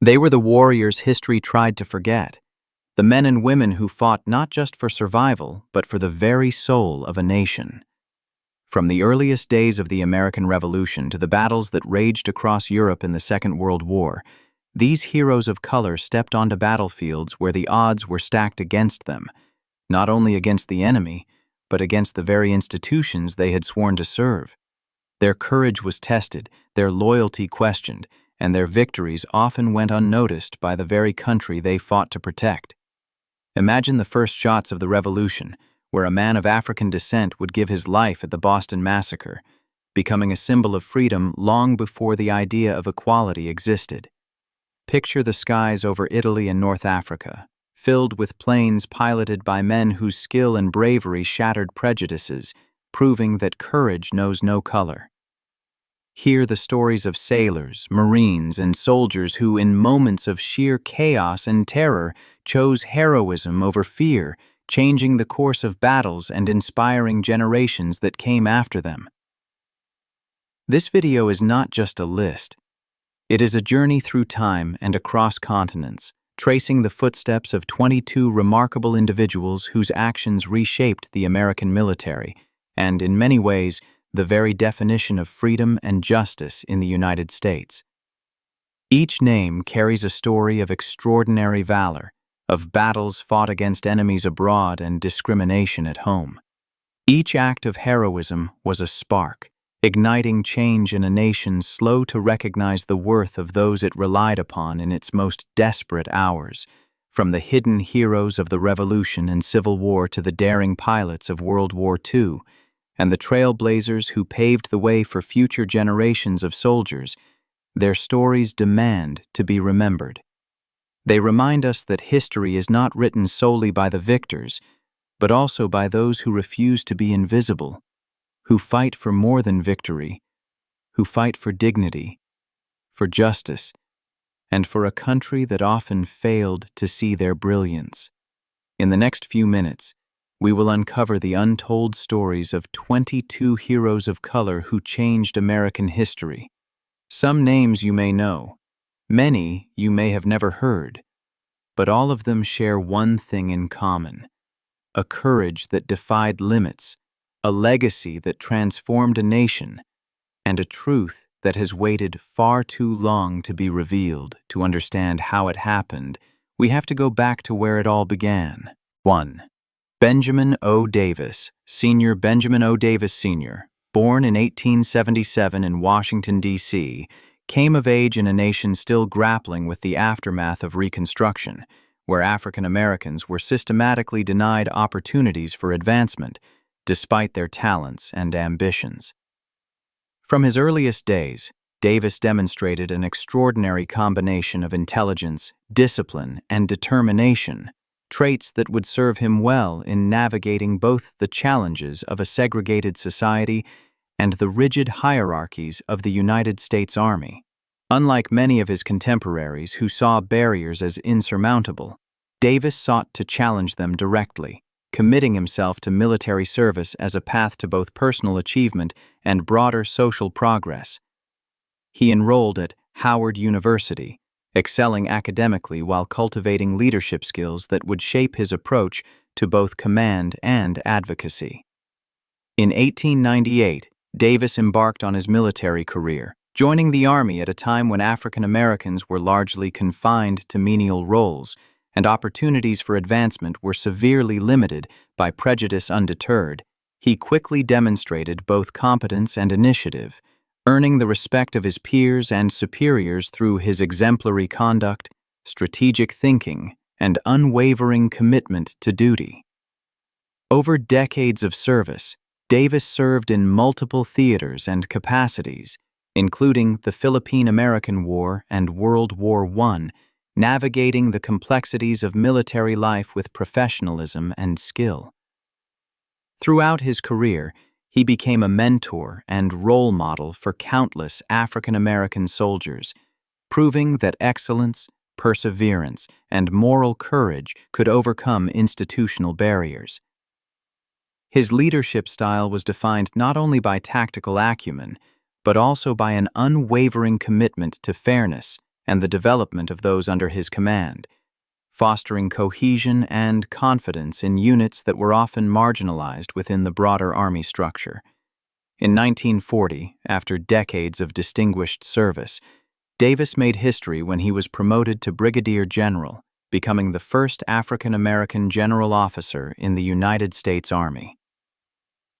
They were the warriors history tried to forget, the men and women who fought not just for survival, but for the very soul of a nation. From the earliest days of the American Revolution to the battles that raged across Europe in the Second World War, these heroes of color stepped onto battlefields where the odds were stacked against them, not only against the enemy, but against the very institutions they had sworn to serve. Their courage was tested, their loyalty questioned, and their victories often went unnoticed by the very country they fought to protect. Imagine the first shots of the Revolution, where a man of African descent would give his life at the Boston Massacre, becoming a symbol of freedom long before the idea of equality existed. Picture the skies over Italy and North Africa, filled with planes piloted by men whose skill and bravery shattered prejudices, proving that courage knows no color. Hear the stories of sailors, marines, and soldiers who, in moments of sheer chaos and terror, chose heroism over fear, changing the course of battles and inspiring generations that came after them. This video is not just a list. It is a journey through time and across continents, tracing the footsteps of 22 remarkable individuals whose actions reshaped the American military, and, in many ways, the very definition of freedom and justice in the United States. Each name carries a story of extraordinary valor, of battles fought against enemies abroad and discrimination at home. Each act of heroism was a spark, igniting change in a nation slow to recognize the worth of those it relied upon in its most desperate hours, from the hidden heroes of the Revolution and Civil War to the daring pilots of World War II, and the trailblazers who paved the way for future generations of soldiers. Their stories demand to be remembered. They remind us that history is not written solely by the victors, but also by those who refuse to be invisible, who fight for more than victory, who fight for dignity, for justice, and for a country that often failed to see their brilliance. In the next few minutes, we will uncover the untold stories of 22 heroes of color who changed American history. Some names you may know, many you may have never heard, but all of them share one thing in common: a courage that defied limits, a legacy that transformed a nation, and a truth that has waited far too long to be revealed. To understand how it happened, we have to go back to where it all began. 1. Benjamin O. Davis, Sr. Benjamin O. Davis, Sr., born in 1877 in Washington, D.C., came of age in a nation still grappling with the aftermath of Reconstruction, where African Americans were systematically denied opportunities for advancement, despite their talents and ambitions. From his earliest days, Davis demonstrated an extraordinary combination of intelligence, discipline, and determination, traits that would serve him well in navigating both the challenges of a segregated society and the rigid hierarchies of the United States Army. Unlike many of his contemporaries who saw barriers as insurmountable, Davis sought to challenge them directly, committing himself to military service as a path to both personal achievement and broader social progress. He enrolled at Howard University, excelling academically while cultivating leadership skills that would shape his approach to both command and advocacy. In 1898, Davis embarked on his military career, joining the Army at a time when African Americans were largely confined to menial roles, and opportunities for advancement were severely limited by prejudice. Undeterred, he quickly demonstrated both competence and initiative, earning the respect of his peers and superiors through his exemplary conduct, strategic thinking, and unwavering commitment to duty. Over decades of service, Davis served in multiple theaters and capacities, including the Philippine-American War and World War I, navigating the complexities of military life with professionalism and skill. Throughout his career, he became a mentor and role model for countless African American soldiers, proving that excellence, perseverance, and moral courage could overcome institutional barriers. His leadership style was defined not only by tactical acumen, but also by an unwavering commitment to fairness and the development of those under his command, fostering cohesion and confidence in units that were often marginalized within the broader Army structure. In 1940, after decades of distinguished service, Davis made history when he was promoted to Brigadier General, becoming the first African-American general officer in the United States Army.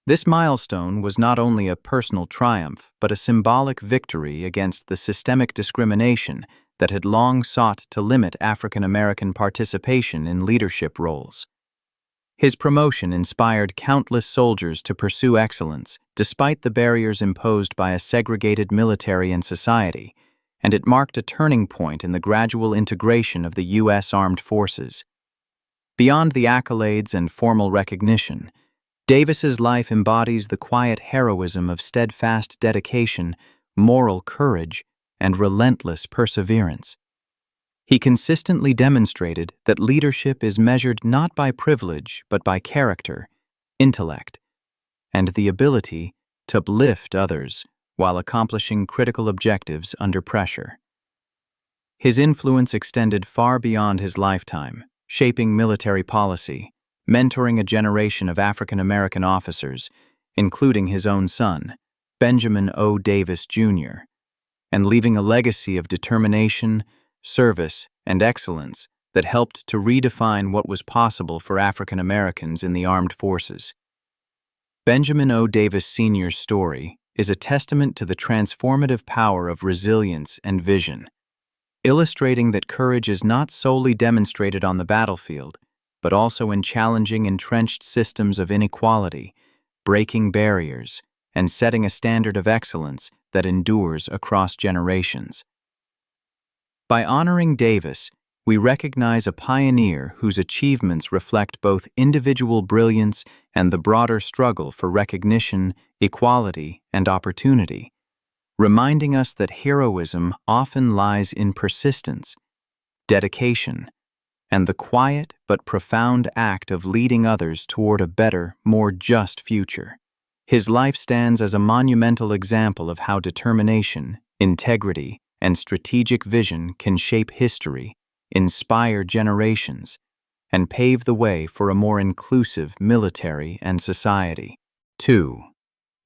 This milestone was not only a personal triumph, but a symbolic victory against the systemic discrimination that had long sought to limit African-American participation in leadership roles. His promotion inspired countless soldiers to pursue excellence, despite the barriers imposed by a segregated military and society, and it marked a turning point in the gradual integration of the U.S. Armed Forces. Beyond the accolades and formal recognition, Davis's life embodies the quiet heroism of steadfast dedication, moral courage, and relentless perseverance. He consistently demonstrated that leadership is measured not by privilege but by character, intellect, and the ability to uplift others while accomplishing critical objectives under pressure. His influence extended far beyond his lifetime, shaping military policy, mentoring a generation of African-American officers, including his own son, Benjamin O. Davis, Jr., and leaving a legacy of determination, service, and excellence that helped to redefine what was possible for African Americans in the armed forces. Benjamin O. Davis Sr.'s story is a testament to the transformative power of resilience and vision, illustrating that courage is not solely demonstrated on the battlefield, but also in challenging entrenched systems of inequality, breaking barriers, and setting a standard of excellence that endures across generations. By honoring Davis, we recognize a pioneer whose achievements reflect both individual brilliance and the broader struggle for recognition, equality, and opportunity, reminding us that heroism often lies in persistence, dedication, and the quiet but profound act of leading others toward a better, more just future. His life stands as a monumental example of how determination, integrity, and strategic vision can shape history, inspire generations, and pave the way for a more inclusive military and society. 2.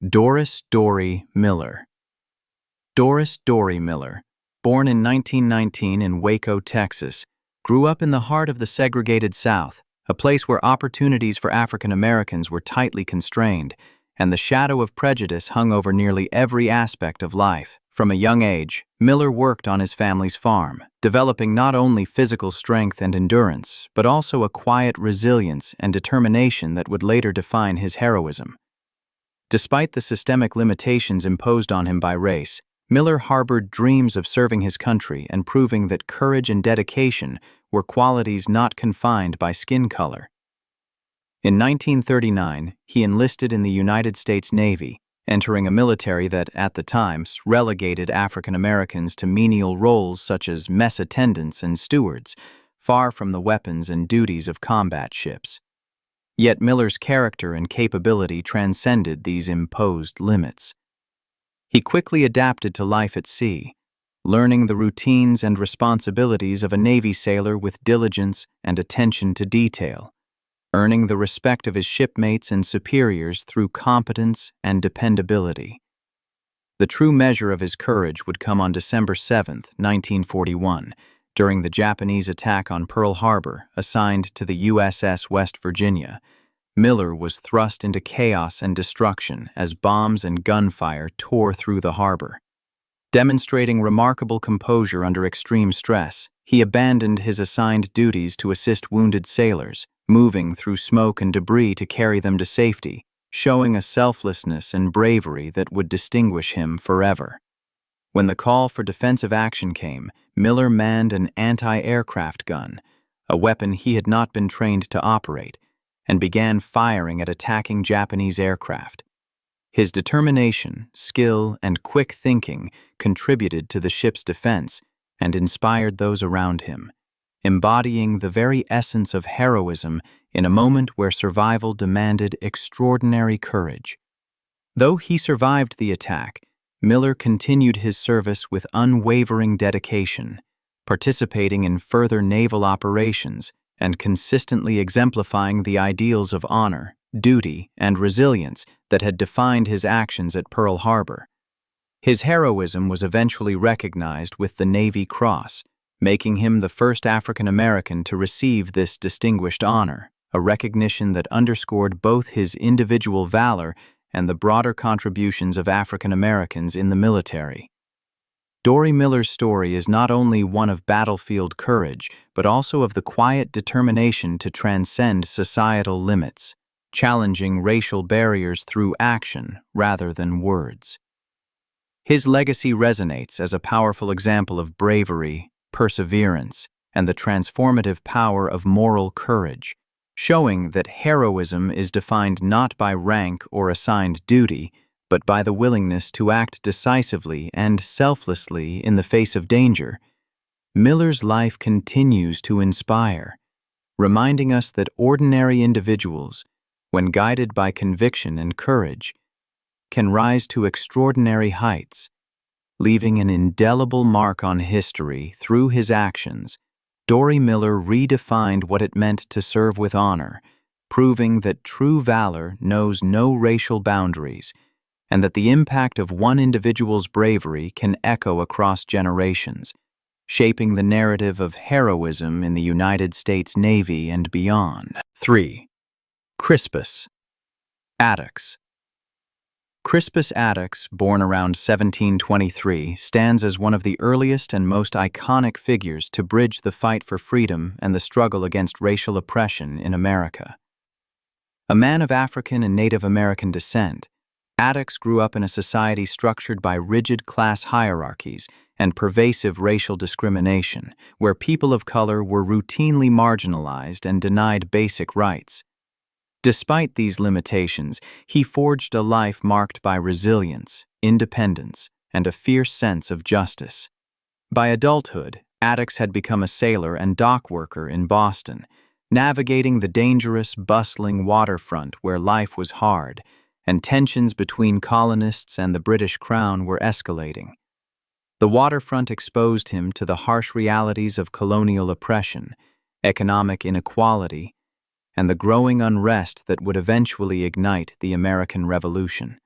Doris Dory Miller. Doris Dory Miller, born in 1919 in Waco, Texas, grew up in the heart of the segregated South, a place where opportunities for African Americans were tightly constrained, and the shadow of prejudice hung over nearly every aspect of life. From a young age, Miller worked on his family's farm, developing not only physical strength and endurance, but also a quiet resilience and determination that would later define his heroism. Despite the systemic limitations imposed on him by race, Miller harbored dreams of serving his country and proving that courage and dedication were qualities not confined by skin color. In 1939, he enlisted in the United States Navy, entering a military that, at the time, relegated African Americans to menial roles such as mess attendants and stewards, far from the weapons and duties of combat ships. Yet Miller's character and capability transcended these imposed limits. He quickly adapted to life at sea, learning the routines and responsibilities of a Navy sailor with diligence and attention to detail, earning the respect of his shipmates and superiors through competence and dependability. The true measure of his courage would come on December 7, 1941, during the Japanese attack on Pearl Harbor, assigned to the USS West Virginia. Miller was thrust into chaos and destruction as bombs and gunfire tore through the harbor. Demonstrating remarkable composure under extreme stress, he abandoned his assigned duties to assist wounded sailors, moving through smoke and debris to carry them to safety, showing a selflessness and bravery that would distinguish him forever. When the call for defensive action came, Miller manned an anti-aircraft gun, a weapon he had not been trained to operate, and began firing at attacking Japanese aircraft. His determination, skill, and quick thinking contributed to the ship's defense and inspired those around him, embodying the very essence of heroism in a moment where survival demanded extraordinary courage. Though he survived the attack, Miller continued his service with unwavering dedication, participating in further naval operations and consistently exemplifying the ideals of honor, duty, and resilience that had defined his actions at Pearl Harbor. His heroism was eventually recognized with the Navy Cross, making him the first African American to receive this distinguished honor, a recognition that underscored both his individual valor and the broader contributions of African Americans in the military. Dory Miller's story is not only one of battlefield courage, but also of the quiet determination to transcend societal limits, challenging racial barriers through action rather than words. His legacy resonates as a powerful example of bravery, perseverance, and the transformative power of moral courage, showing that heroism is defined not by rank or assigned duty, but by the willingness to act decisively and selflessly in the face of danger. Miller's life continues to inspire, reminding us that ordinary individuals, when guided by conviction and courage, can rise to extraordinary heights. Leaving an indelible mark on history through his actions, Dory Miller redefined what it meant to serve with honor, proving that true valor knows no racial boundaries, and that the impact of one individual's bravery can echo across generations, shaping the narrative of heroism in the United States Navy and beyond. 3. Crispus Attucks. Crispus Attucks, born around 1723, stands as one of the earliest and most iconic figures to bridge the fight for freedom and the struggle against racial oppression in America. A man of African and Native American descent, Attucks grew up in a society structured by rigid class hierarchies and pervasive racial discrimination, where people of color were routinely marginalized and denied basic rights. Despite these limitations, he forged a life marked by resilience, independence, and a fierce sense of justice. By adulthood, Attucks had become a sailor and dock worker in Boston, navigating the dangerous, bustling waterfront where life was hard, and tensions between colonists and the British Crown were escalating. The waterfront exposed him to the harsh realities of colonial oppression, economic inequality, and the growing unrest that would eventually ignite the American Revolution.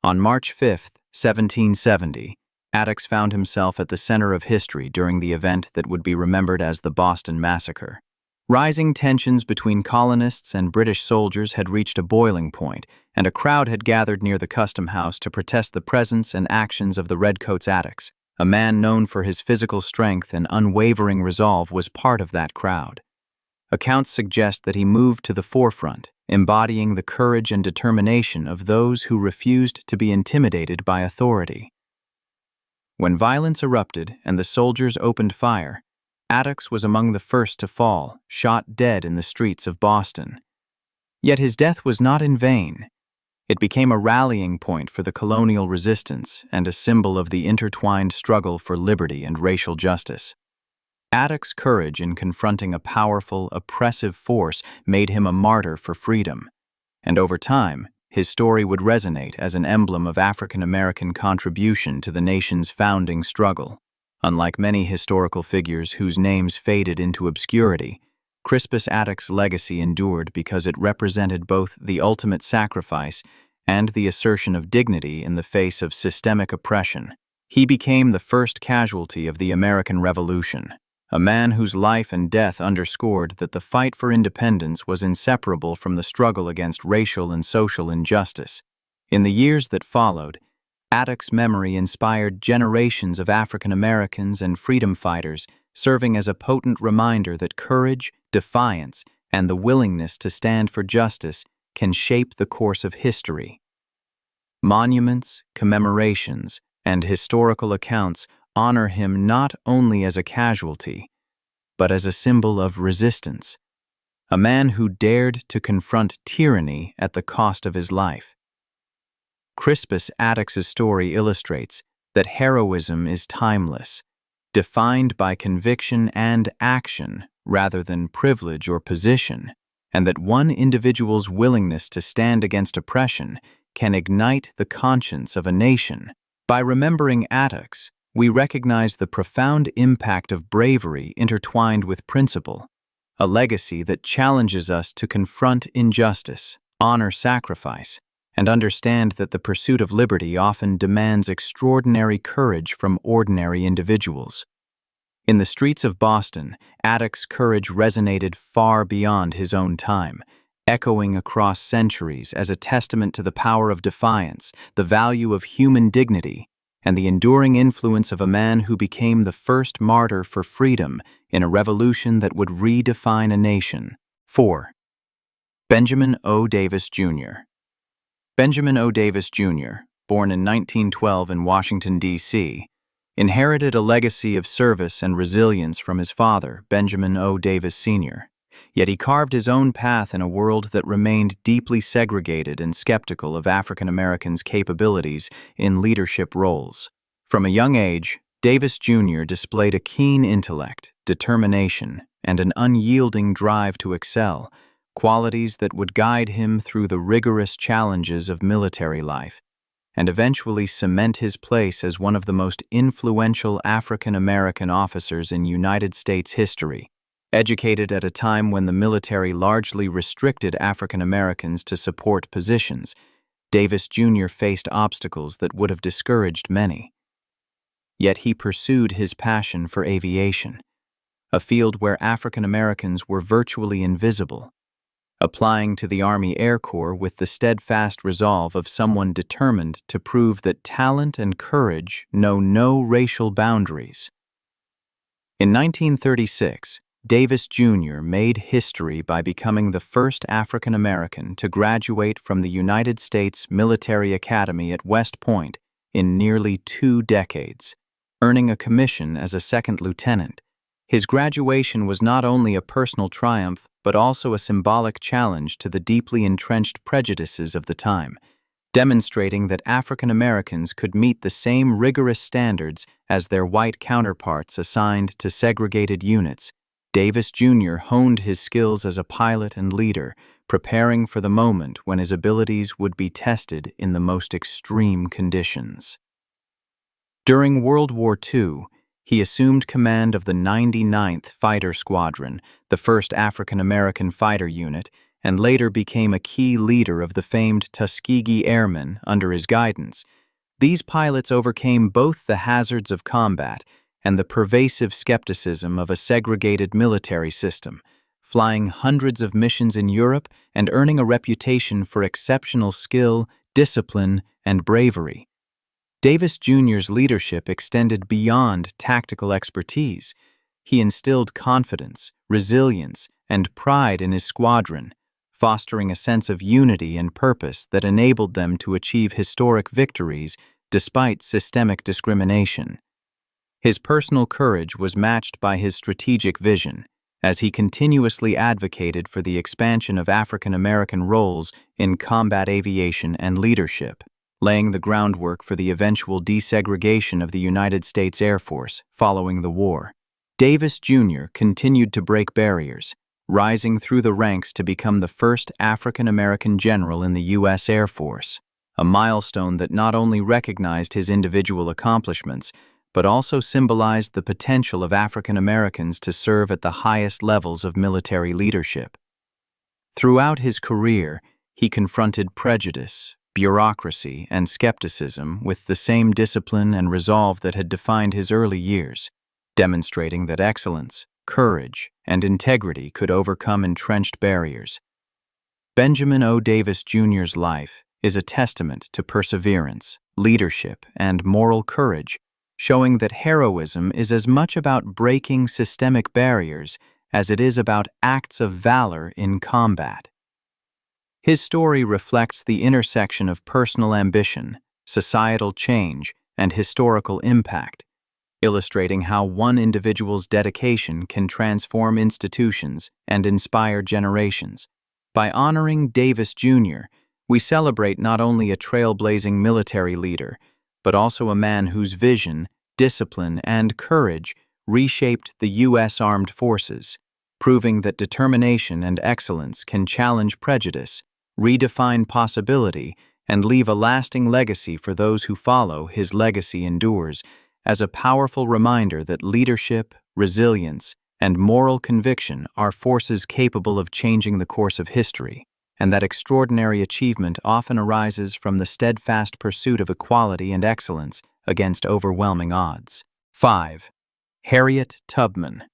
On March 5, 1770, Attucks found himself at the center of history during the event that would be remembered as the Boston Massacre. Rising tensions between colonists and British soldiers had reached a boiling point, and a crowd had gathered near the Custom House to protest the presence and actions of the Redcoats. Attucks, a man known for his physical strength and unwavering resolve, was part of that crowd. Accounts suggest that he moved to the forefront, embodying the courage and determination of those who refused to be intimidated by authority. When violence erupted and the soldiers opened fire, Attucks was among the first to fall, shot dead in the streets of Boston. Yet his death was not in vain. It became a rallying point for the colonial resistance and a symbol of the intertwined struggle for liberty and racial justice. Attucks' courage in confronting a powerful, oppressive force made him a martyr for freedom, and over time, his story would resonate as an emblem of African American contribution to the nation's founding struggle. Unlike many historical figures whose names faded into obscurity, Crispus Attucks' legacy endured because it represented both the ultimate sacrifice and the assertion of dignity in the face of systemic oppression. He became the first casualty of the American Revolution, a man whose life and death underscored that the fight for independence was inseparable from the struggle against racial and social injustice. In the years that followed, Attucks' memory inspired generations of African Americans and freedom fighters, serving as a potent reminder that courage, defiance, and the willingness to stand for justice can shape the course of history. Monuments, commemorations, and historical accounts honor him not only as a casualty, but as a symbol of resistance, a man who dared to confront tyranny at the cost of his life. Crispus Attucks' story illustrates that heroism is timeless, defined by conviction and action rather than privilege or position, and that one individual's willingness to stand against oppression can ignite the conscience of a nation. By remembering Attucks, we recognize the profound impact of bravery intertwined with principle, a legacy that challenges us to confront injustice, honor sacrifice, and understand that the pursuit of liberty often demands extraordinary courage from ordinary individuals. In the streets of Boston, Attucks' courage resonated far beyond his own time, echoing across centuries as a testament to the power of defiance, the value of human dignity, and the enduring influence of a man who became the first martyr for freedom in a revolution that would redefine a nation. 4. Benjamin O. Davis, Jr. Benjamin O. Davis, Jr., born in 1912 in Washington, D.C., inherited a legacy of service and resilience from his father, Benjamin O. Davis, Sr., yet he carved his own path in a world that remained deeply segregated and skeptical of African Americans' capabilities in leadership roles. From a young age, Davis Jr. displayed a keen intellect, determination, and an unyielding drive to excel, qualities that would guide him through the rigorous challenges of military life, and eventually cement his place as one of the most influential African American officers in United States history. Educated at a time when the military largely restricted African Americans to support positions, Davis Jr. faced obstacles that would have discouraged many. Yet he pursued his passion for aviation, a field where African Americans were virtually invisible, applying to the Army Air Corps with the steadfast resolve of someone determined to prove that talent and courage know no racial boundaries. In 1936, Davis Jr. made history by becoming the first African American to graduate from the United States Military Academy at West Point in nearly 2 decades, earning a commission as a second lieutenant. His graduation was not only a personal triumph, but also a symbolic challenge to the deeply entrenched prejudices of the time, demonstrating that African Americans could meet the same rigorous standards as their white counterparts assigned to segregated units. Davis Jr. honed his skills as a pilot and leader, preparing for the moment when his abilities would be tested in the most extreme conditions. During World War II, he assumed command of the 99th Fighter Squadron, the first African American fighter unit, and later became a key leader of the famed Tuskegee Airmen under his guidance. These pilots overcame both the hazards of combat and the pervasive skepticism of a segregated military system, flying hundreds of missions in Europe and earning a reputation for exceptional skill, discipline, and bravery. Davis Jr.'s leadership extended beyond tactical expertise. He instilled confidence, resilience, and pride in his squadron, fostering a sense of unity and purpose that enabled them to achieve historic victories despite systemic discrimination. His personal courage was matched by his strategic vision, as he continuously advocated for the expansion of African American roles in combat aviation and leadership, laying the groundwork for the eventual desegregation of the United States Air Force following the war. Davis Jr. continued to break barriers, rising through the ranks to become the first African American general in the U.S. Air Force, a milestone that not only recognized his individual accomplishments, but also symbolized the potential of African Americans to serve at the highest levels of military leadership. Throughout his career, he confronted prejudice, bureaucracy, and skepticism with the same discipline and resolve that had defined his early years, demonstrating that excellence, courage, and integrity could overcome entrenched barriers. Benjamin O. Davis Jr.'s life is a testament to perseverance, leadership, and moral courage, showing that heroism is as much about breaking systemic barriers as it is about acts of valor in combat. His story reflects the intersection of personal ambition, societal change, and historical impact, illustrating how one individual's dedication can transform institutions and inspire generations. By honoring Davis Jr., we celebrate not only a trailblazing military leader, but also a man whose vision, discipline, and courage reshaped the U.S. Armed Forces, proving that determination and excellence can challenge prejudice, redefine possibility, and leave a lasting legacy for those who follow. His legacy endures as a powerful reminder that leadership, resilience, and moral conviction are forces capable of changing the course of history, and that extraordinary achievement often arises from the steadfast pursuit of equality and excellence against overwhelming odds. 5. Harriet Tubman.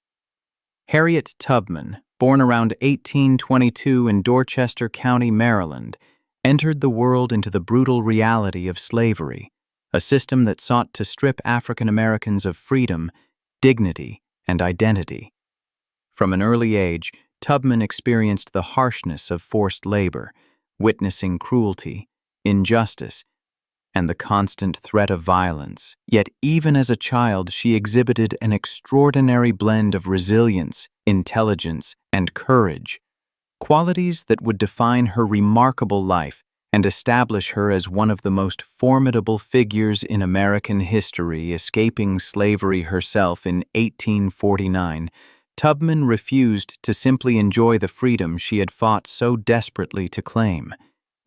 Harriet Tubman, born around 1822 in Dorchester County, Maryland, entered the world into the brutal reality of slavery, a system that sought to strip African Americans of freedom, dignity, and identity. From an early age, Tubman experienced the harshness of forced labor, witnessing cruelty, injustice, and the constant threat of violence. Yet even as a child, she exhibited an extraordinary blend of resilience, intelligence, and courage, qualities that would define her remarkable life and establish her as one of the most formidable figures in American history. Escaping slavery herself in 1849, Tubman refused to simply enjoy the freedom she had fought so desperately to claim.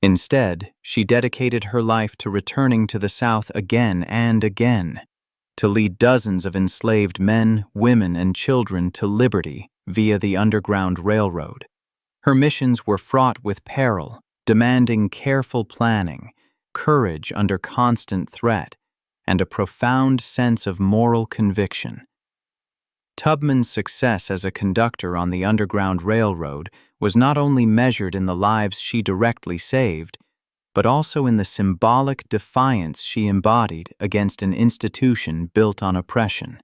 Instead, she dedicated her life to returning to the South again and again, to lead dozens of enslaved men, women, and children to liberty via the Underground Railroad. Her missions were fraught with peril, demanding careful planning, courage under constant threat, and a profound sense of moral conviction. Tubman's success as a conductor on the Underground Railroad was not only measured in the lives she directly saved, but also in the symbolic defiance she embodied against an institution built on oppression.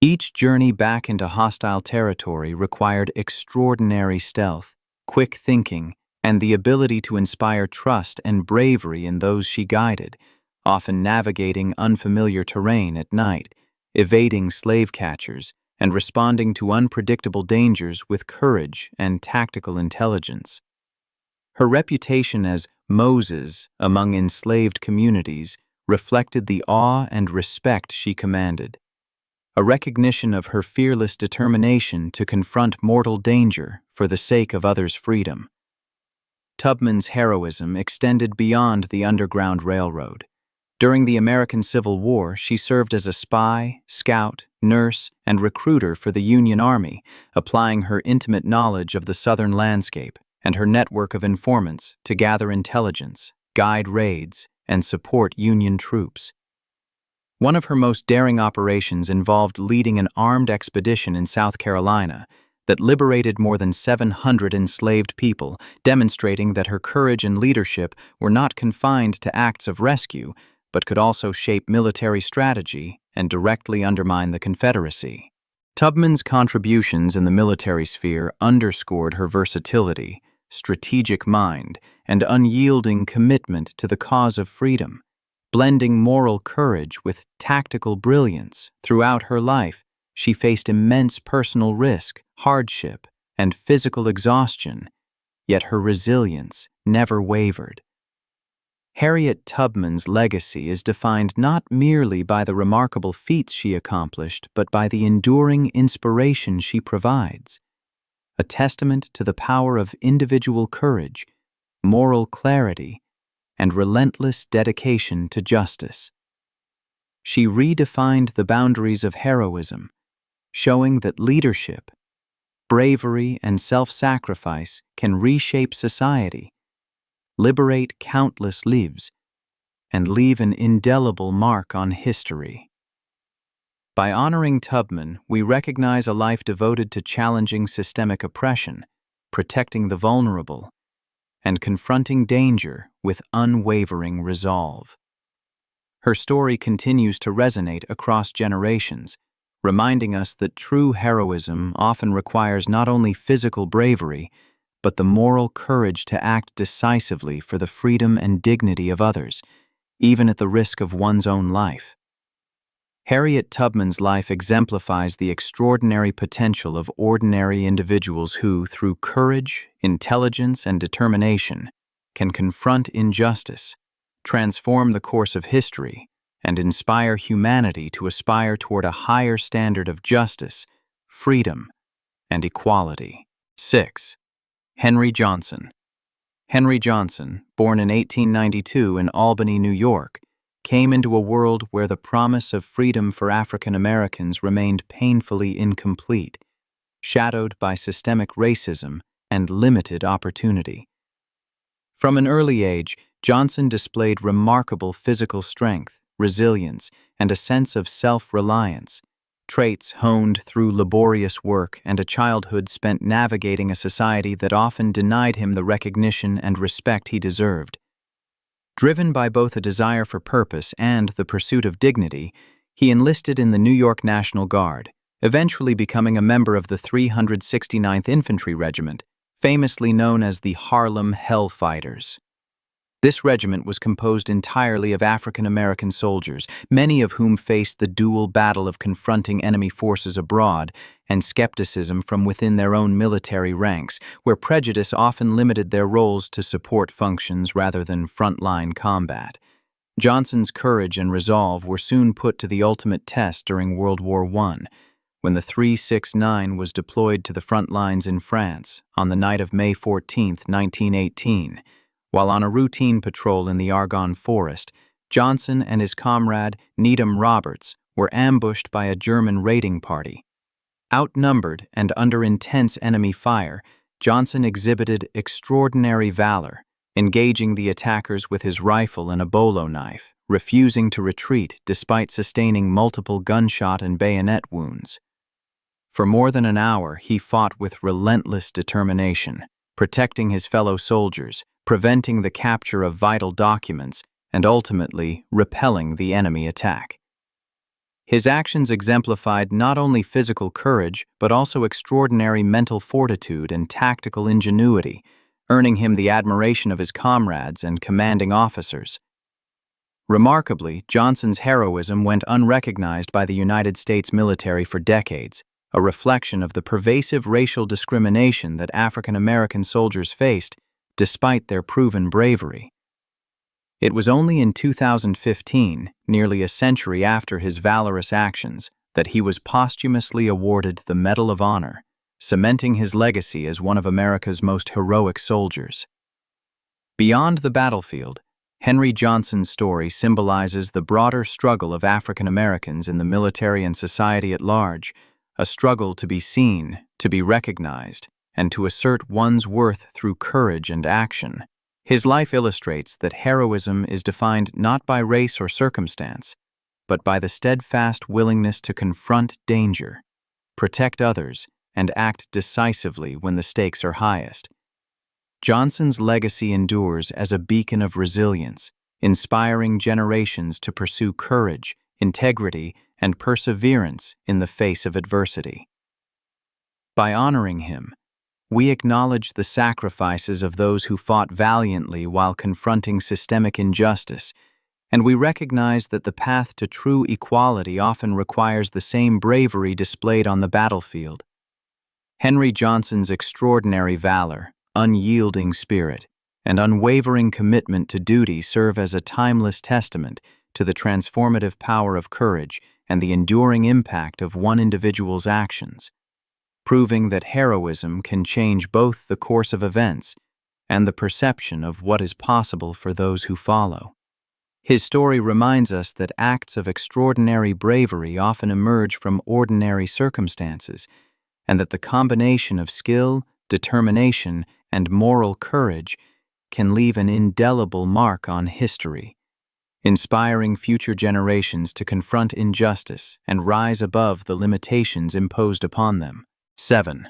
Each journey back into hostile territory required extraordinary stealth, quick thinking, and the ability to inspire trust and bravery in those she guided, often navigating unfamiliar terrain at night, evading slave catchers, and responding to unpredictable dangers with courage and tactical intelligence. Her reputation as Moses among enslaved communities reflected the awe and respect she commanded, a recognition of her fearless determination to confront mortal danger for the sake of others' freedom. Tubman's heroism extended beyond the Underground Railroad. During the American Civil War, she served as a spy, scout, nurse, and recruiter for the Union Army, applying her intimate knowledge of the Southern landscape and her network of informants to gather intelligence, guide raids, and support Union troops. One of her most daring operations involved leading an armed expedition in South Carolina that liberated more than 700 enslaved people, demonstrating that her courage and leadership were not confined to acts of rescue, but could also shape military strategy and directly undermine the Confederacy. Tubman's contributions in the military sphere underscored her versatility, strategic mind, and unyielding commitment to the cause of freedom. Blending moral courage with tactical brilliance throughout her life, she faced immense personal risk, hardship, and physical exhaustion, yet her resilience never wavered. Harriet Tubman's legacy is defined not merely by the remarkable feats she accomplished, but by the enduring inspiration she provides, a testament to the power of individual courage, moral clarity, and relentless dedication to justice. She redefined the boundaries of heroism, showing that leadership, bravery, and self-sacrifice can reshape society, liberate countless lives, and leave an indelible mark on history. By honoring Tubman, we recognize a life devoted to challenging systemic oppression, protecting the vulnerable, and confronting danger with unwavering resolve. Her story continues to resonate across generations, reminding us that true heroism often requires not only physical bravery, but the moral courage to act decisively for the freedom and dignity of others, even at the risk of one's own life. Harriet Tubman's life exemplifies the extraordinary potential of ordinary individuals who, through courage, intelligence, and determination, can confront injustice, transform the course of history, and inspire humanity to aspire toward a higher standard of justice, freedom, and equality. 6. Henry Johnson. Henry Johnson, born in 1892 in Albany, New York, came into a world where the promise of freedom for African Americans remained painfully incomplete, shadowed by systemic racism and limited opportunity. From an early age, Johnson displayed remarkable physical strength, resilience, and a sense of self-reliance, traits honed through laborious work and a childhood spent navigating a society that often denied him the recognition and respect he deserved. Driven by both a desire for purpose and the pursuit of dignity, he enlisted in the New York National Guard, eventually becoming a member of the 369th Infantry Regiment, famously known as the Harlem Hellfighters. This regiment was composed entirely of African American soldiers, many of whom faced the dual battle of confronting enemy forces abroad and skepticism from within their own military ranks, where prejudice often limited their roles to support functions rather than frontline combat. Johnson's courage and resolve were soon put to the ultimate test during World War I, when the 369 was deployed to the front lines in France on the night of May 14, 1918. While on a routine patrol in the Argonne Forest, Johnson and his comrade Needham Roberts were ambushed by a German raiding party. Outnumbered and under intense enemy fire, Johnson exhibited extraordinary valor, engaging the attackers with his rifle and a bolo knife, refusing to retreat despite sustaining multiple gunshot and bayonet wounds. For more than an hour, he fought with relentless determination, protecting his fellow soldiers, preventing the capture of vital documents, and ultimately repelling the enemy attack. His actions exemplified not only physical courage, but also extraordinary mental fortitude and tactical ingenuity, earning him the admiration of his comrades and commanding officers. Remarkably, Johnson's heroism went unrecognized by the United States military for decades, a reflection of the pervasive racial discrimination that African American soldiers faced despite their proven bravery. It was only in 2015, nearly a century after his valorous actions, that he was posthumously awarded the Medal of Honor, cementing his legacy as one of America's most heroic soldiers. Beyond the battlefield, Henry Johnson's story symbolizes the broader struggle of African Americans in the military and society at large, a struggle to be seen, to be recognized, and to assert one's worth through courage and action. His life illustrates that heroism is defined not by race or circumstance, but by the steadfast willingness to confront danger, protect others, and act decisively when the stakes are highest. Johnson's legacy endures as a beacon of resilience, inspiring generations to pursue courage, integrity, and perseverance in the face of adversity. By honoring him, we acknowledge the sacrifices of those who fought valiantly while confronting systemic injustice, and we recognize that the path to true equality often requires the same bravery displayed on the battlefield. Henry Johnson's extraordinary valor, unyielding spirit, and unwavering commitment to duty serve as a timeless testament to the transformative power of courage and the enduring impact of one individual's actions, proving that heroism can change both the course of events and the perception of what is possible for those who follow. His story reminds us that acts of extraordinary bravery often emerge from ordinary circumstances, and that the combination of skill, determination, and moral courage can leave an indelible mark on history, inspiring future generations to confront injustice and rise above the limitations imposed upon them. 7.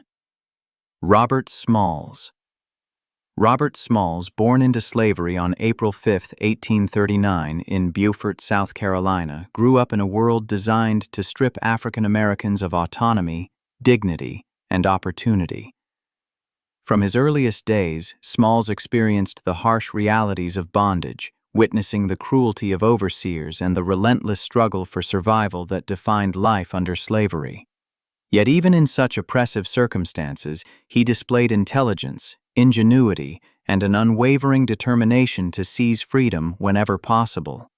Robert Smalls. Robert Smalls, born into slavery on April 5, 1839, in Beaufort, South Carolina, grew up in a world designed to strip African Americans of autonomy, dignity, and opportunity. From his earliest days, Smalls experienced the harsh realities of bondage, witnessing the cruelty of overseers and the relentless struggle for survival that defined life under slavery. Yet even in such oppressive circumstances, he displayed intelligence, ingenuity, and an unwavering determination to seize freedom whenever possible.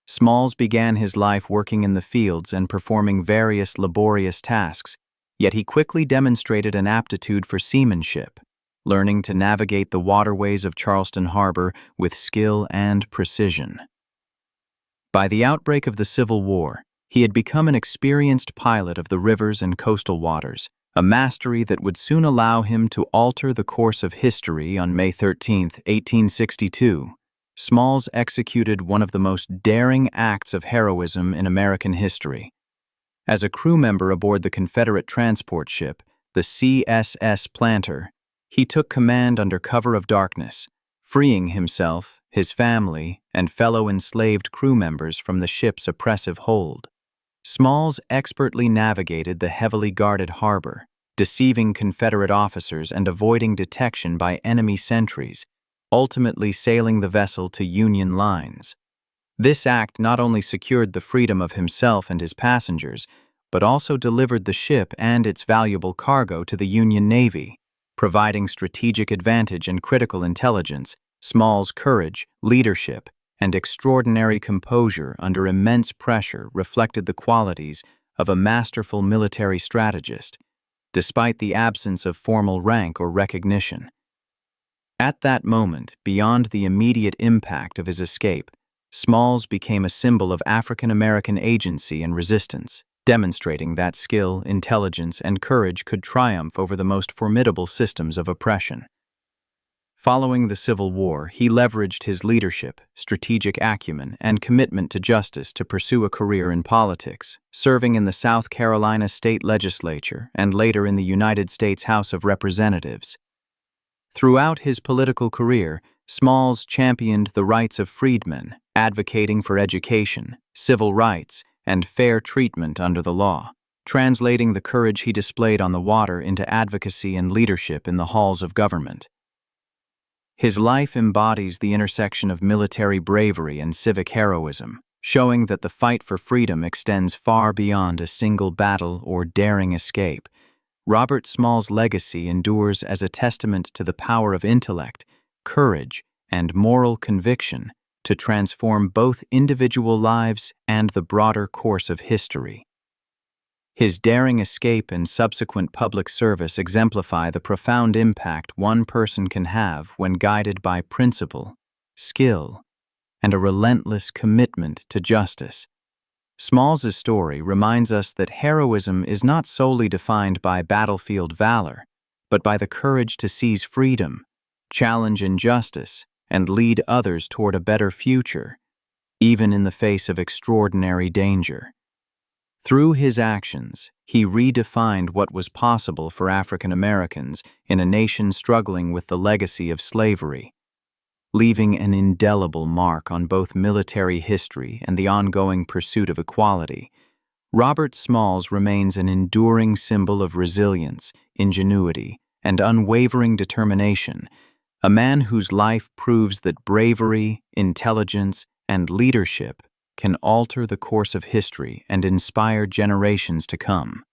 Smalls began his life working in the fields and performing various laborious tasks, yet he quickly demonstrated an aptitude for seamanship, learning to navigate the waterways of Charleston Harbor with skill and precision. By the outbreak of the Civil War, he had become an experienced pilot of the rivers and coastal waters, a mastery that would soon allow him to alter the course of history. On May 13, 1862, Smalls executed one of the most daring acts of heroism in American history. As a crew member aboard the Confederate transport ship, the CSS Planter, he took command under cover of darkness, freeing himself, his family, and fellow enslaved crew members from the ship's oppressive hold. Smalls expertly navigated the heavily guarded harbor, deceiving Confederate officers and avoiding detection by enemy sentries, ultimately sailing the vessel to Union lines. This act not only secured the freedom of himself and his passengers, but also delivered the ship and its valuable cargo to the Union Navy, providing strategic advantage and critical intelligence. Smalls' courage, leadership, and extraordinary composure under immense pressure reflected the qualities of a masterful military strategist, despite the absence of formal rank or recognition. At that moment, beyond the immediate impact of his escape, Smalls became a symbol of African American agency and resistance, demonstrating that skill, intelligence, and courage could triumph over the most formidable systems of oppression. Following the Civil War, he leveraged his leadership, strategic acumen, and commitment to justice to pursue a career in politics, serving in the South Carolina State Legislature and later in the United States House of Representatives. Throughout his political career, Smalls championed the rights of freedmen, advocating for education, civil rights, and fair treatment under the law, translating the courage he displayed on the water into advocacy and leadership in the halls of government. His life embodies the intersection of military bravery and civic heroism, showing that the fight for freedom extends far beyond a single battle or daring escape. Robert Smalls' legacy endures as a testament to the power of intellect, courage, and moral conviction to transform both individual lives and the broader course of history. His daring escape and subsequent public service exemplify the profound impact one person can have when guided by principle, skill, and a relentless commitment to justice. Smalls' story reminds us that heroism is not solely defined by battlefield valor, but by the courage to seize freedom, challenge injustice, and lead others toward a better future, even in the face of extraordinary danger. Through his actions, he redefined what was possible for African Americans in a nation struggling with the legacy of slavery, leaving an indelible mark on both military history and the ongoing pursuit of equality. Robert Smalls remains an enduring symbol of resilience, ingenuity, and unwavering determination, a man whose life proves that bravery, intelligence, and leadership can alter the course of history and inspire generations to come.